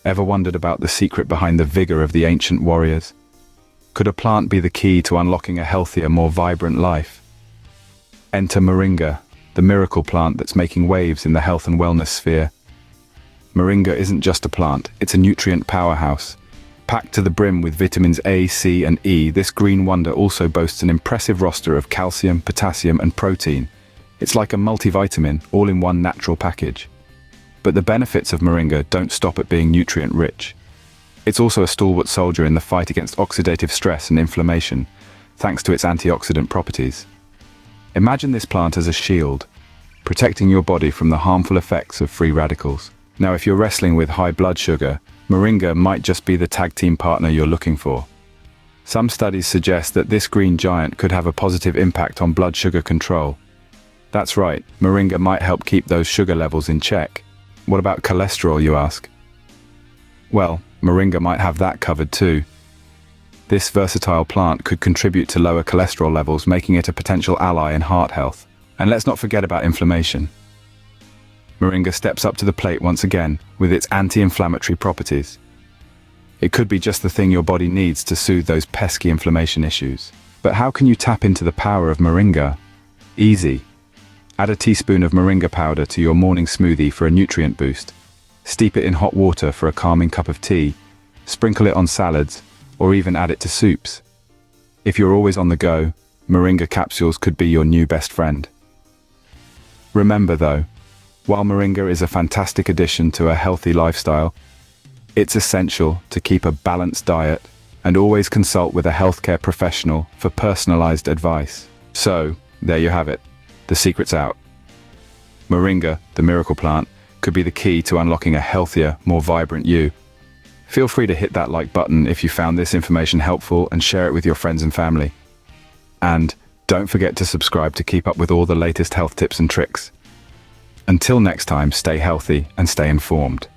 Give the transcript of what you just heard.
Ever wondered about the secret behind the vigor of the ancient warriors? Could a plant be the key to unlocking a healthier, more vibrant life? Enter Moringa, the miracle plant that's making waves in the health and wellness sphere. Moringa isn't just a plant, it's a nutrient powerhouse. Packed to the brim with vitamins A, C, and E, this green wonder also boasts an impressive roster of calcium, potassium, and protein. It's like a multivitamin, all in one natural package. But the benefits of Moringa don't stop at being nutrient-rich. It's also a stalwart soldier in the fight against oxidative stress and inflammation, thanks to its antioxidant properties. Imagine this plant as a shield, protecting your body from the harmful effects of free radicals. Now, if you're wrestling with high blood sugar, Moringa might just be the tag team partner you're looking for. Some studies suggest that this green giant could have a positive impact on blood sugar control. That's right, Moringa might help keep those sugar levels in check. What about cholesterol, you ask? Well, Moringa might have that covered too. This versatile plant could contribute to lower cholesterol levels, making it a potential ally in heart health. And let's not forget about inflammation. Moringa steps up to the plate once again with its anti-inflammatory properties. It could be just the thing your body needs to soothe those pesky inflammation issues. But how can you tap into the power of Moringa? Easy. Add a teaspoon of Moringa powder to your morning smoothie for a nutrient boost. Steep it in hot water for a calming cup of tea. Sprinkle it on salads, or even add it to soups. If you're always on the go, Moringa capsules could be your new best friend. Remember though, while Moringa is a fantastic addition to a healthy lifestyle, it's essential to keep a balanced diet and always consult with a healthcare professional for personalized advice. So, there you have it. The secret's out. Moringa, the miracle plant, could be the key to unlocking a healthier, more vibrant you. Feel free to hit that like button if you found this information helpful and share it with your friends and family. And don't forget to subscribe to keep up with all the latest health tips and tricks. Until next time, stay healthy and stay informed.